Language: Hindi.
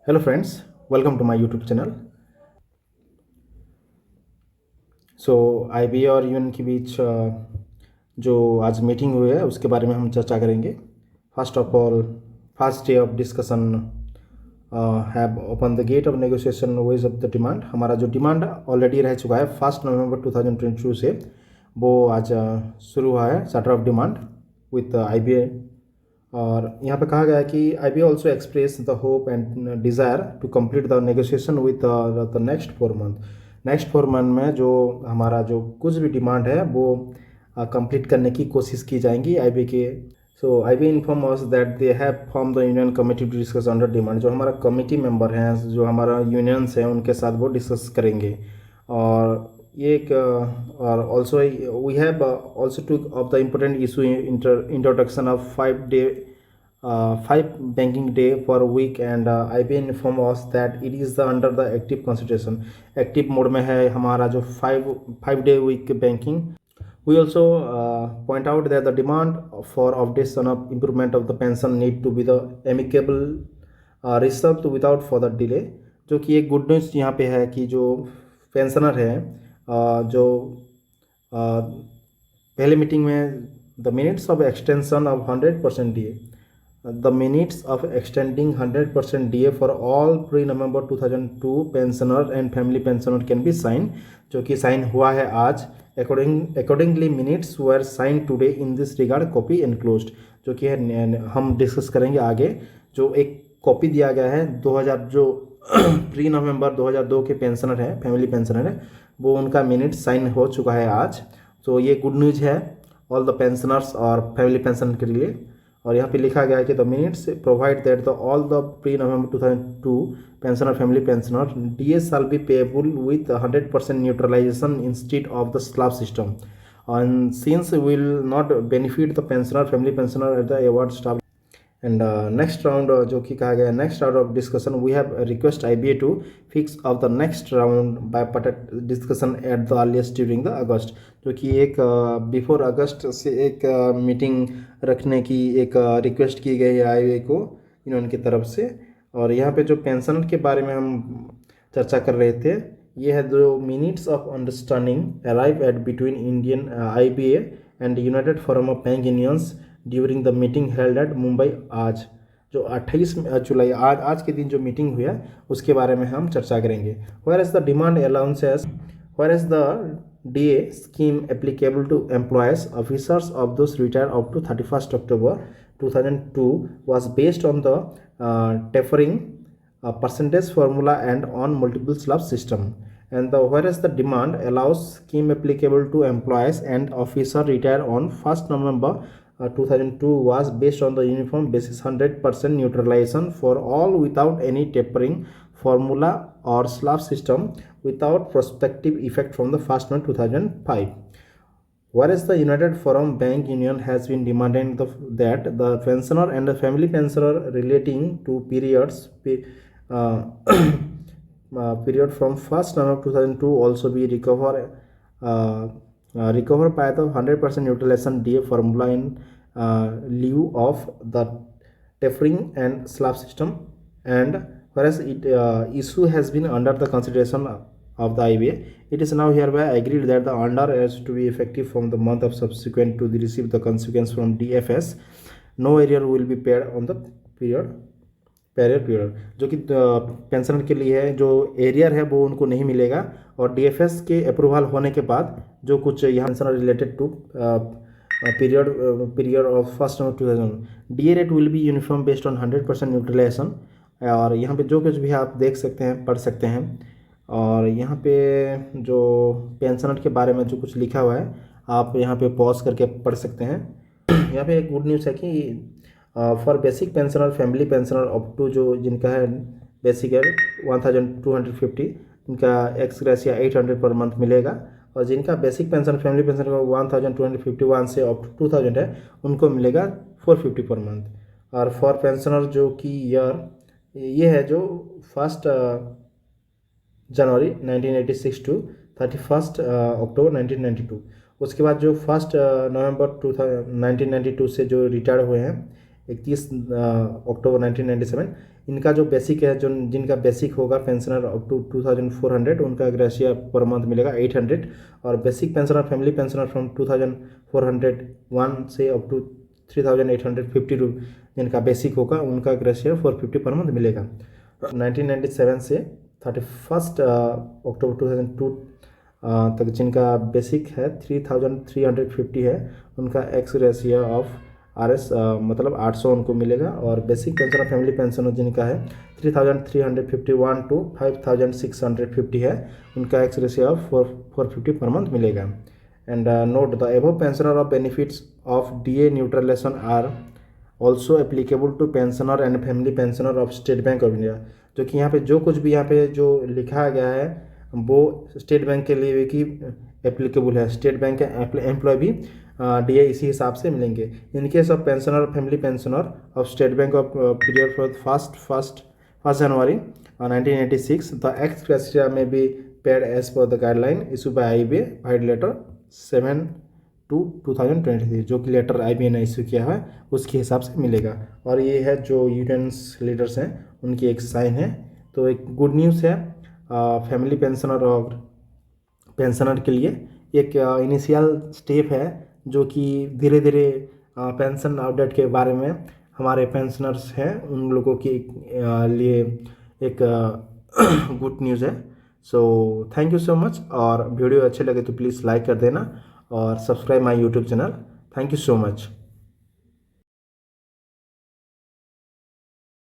Hello friends, welcome to my YouTube channel. So IB और यूएन के बीच जो आज मीटिंग हुई है उसके बारे में हम चर्चा करेंगे। First of all, first day of discussion have open the gate of negotiation ways of the demand. हमारा जो डिमांड ऑलरेडी रह चुका है 1 नवंबर 2022 से, वो आज शुरू हुआ है charter of demand with IBA. और यहाँ पे कहा गया है कि I B also express the hope and desire to complete the negotiation with the next 4 month. Next 4 month में जो हमारा जो कुछ भी डिमांड है वो कंप्लीट करने की कोशिश की जाएंगी आई बी के। So I B inform us that they have form the union committee to discuss under demand. जो हमारा कमेटी मेंबर हैं, जो हमारा यूनियंस हैं, उनके साथ वो डिस्कस करेंगे। और ये एक और also we have also two of the important issue introduction of 5 day 5 banking day for a week and IBA inform us that it is the under the active consideration। Active mode में है हमारा जो 5 day week banking। We also point out that the demand for updation of improvement of the pension need to be the amicable resolved without further delay। जो कि एक गुड न्यूज़ यहाँ पे है कि जो पेंशनर है जो पहले मीटिंग में the minutes of extension of 100% D A, the minutes of extending 100% DA for all pre-November 2002 pensioner and family pensioner can be signed। जो कि साइन हुआ है आज। accordingly minutes were signed today in this regard, copy enclosed। जो कि है हम डिस्कस करेंगे आगे। जो एक कॉपी दिया गया है 2000 जो प्री नवंबर 2002 के पेंशनर है, फैमिली पेंशनर है, वो उनका मिनट साइन हो चुका है आज। तो ये गुड न्यूज़ है ऑल द पेंशनर्स और फैमिली पेंशन के लिए। और यहाँ पे लिखा गया है कि the minutes provide that the all the pre November 2002 pensioner family pensioner DA shall be payable with 100% neutralization instead of the slab system and since will not benefit the pensioner family pensioner at the award staff। And next round जो कि कहा गया है next round of discussion we have request IBA to fix of the next round by part discussion at the earliest during the August. जो कि एक बिफोर अगस्त से एक मीटिंग रखने की एक रिक्वेस्ट की गई है आईबीए को यूनियन की तरफ से। और यहाँ पे जो पेंशन के बारे में हम चर्चा कर रहे थे, ये है जो minutes of understanding arrive at between Indian IBA and United forum of bank unions during the meeting held at Mumbai. आज जो 28 जुलाई आज के दिन जो मीटिंग हुई है उसके बारे में हम चर्चा करेंगे। Where is the demand allowances, where is the DA scheme applicable to employees officers of those retired up to 31st October 2002 was based on the tapering percentage formula and on multiple slab system। and the whereas the demand allows scheme applicable to employees and officer retired on 1st November 2002 was based on the uniform basis 100% neutralization for all without any tapering formula or slab system without prospective effect from the 1st May 2005। Whereas the United Forum Bank Union has been demanding that the pensioner and the family pensioner relating to period from 1st November 2002 also be recovered by the 100% utilization DA formula in lieu of the tapering and slab system। And whereas issue has been under the consideration of the IBA, it is now hereby agreed that the under is to be effective from the month of subsequent to the receive the consequence from DFS। No arrear will be paid on the period जो कि पेंशनर के लिए है, जो एरियर है वो उनको नहीं मिलेगा। और डीएफएस के अप्रूवल होने के बाद जो कुछ यहाँ pensioner related to period of 1st November 2000 DA rate will be uniform based on 100% neutralization. और यहाँ पे जो कुछ भी आप देख सकते हैं, पढ़ सकते हैं। और यहाँ पे जो पेंशनर के बारे में जो कुछ लिखा हुआ है आप यहाँ पे पॉज करके पढ़ सकते हैं। यहाँ पे एक गुड न्यूज़ है कि for basic pensioner family pensioner up to जो जिनका है बेसिक है 1250, इनका एक्स ग्रेसिया 800 पर मंथ मिलेगा। और जिनका बेसिक पेंशन फैमिली पेंशन का 1251 से अप टू 2000 है उनको मिलेगा 450 पर मंथ। और फॉर पेंशनर जो कि ईयर ये है जो 1st जनवरी 1986 टू 31st अक्टूबर 1992। उसके बाद जो 1st नवंबर 1992 से जो रिटायर हुए हैं अक्टूबर 1997। इनका जो बेसिक है, जो जिनका बेसिक होगा पेंशनर अप टू 2400, उनका ग्रेशिया पर मंथ मिलेगा 800, और basic pensioner family pensioner from 2401 से अप टू 3850 जिनका बेसिक होगा उनका ग्रेशिया 450 पर मंथ मिलेगा। 1997 से 31 अक्टूबर 2002 तक जिनका बेसिक है 3350 है, उनका एक्स रेशियो ऑफ RS मतलब 800 उनको मिलेगा। और बेसिक पेंशन फैमिली पेंशन जिनका है 3351 टू 5650 है, उनका एक्स रेशियो ऑफ 450 पर मंथ मिलेगा। And note the above pensioner of benefits of DA neutralisation are also applicable to pensioner and family pensioner of State Bank of India. जो कि यहाँ पे जो कुछ भी यहाँ पे जो लिखा गया है वो स्टेट बैंक के लिए भी एप्लीकेबल है। स्टेट बैंक के एम्प्लॉय भी DA इसी हिसाब से मिलेंगे। In case of pensioner family pensioner of State Bank of period for first January 1986 the ex gratia में be paid as per the guideline issue by IBA vide letter 7/2/2023, जो कि लेटर IBA ने इशू किया है उसके हिसाब से मिलेगा। और ये है जो यूनियंस लीडर्स हैं उनकी एक साइन है। तो एक गुड न्यूज़ है फैमिली पेंशनर और पेंशनर के लिए, एक इनिशियल स्टेप है जो कि धीरे धीरे पेंशन अपडेट के बारे में हमारे पेंशनर्स हैं उन लोगों के लिए एक गुड न्यूज़ है। So thank you so much, और वीडियो अच्छे लगे तो प्लीज़ लाइक कर देना और subscribe my YouTube channel. Thank you so much.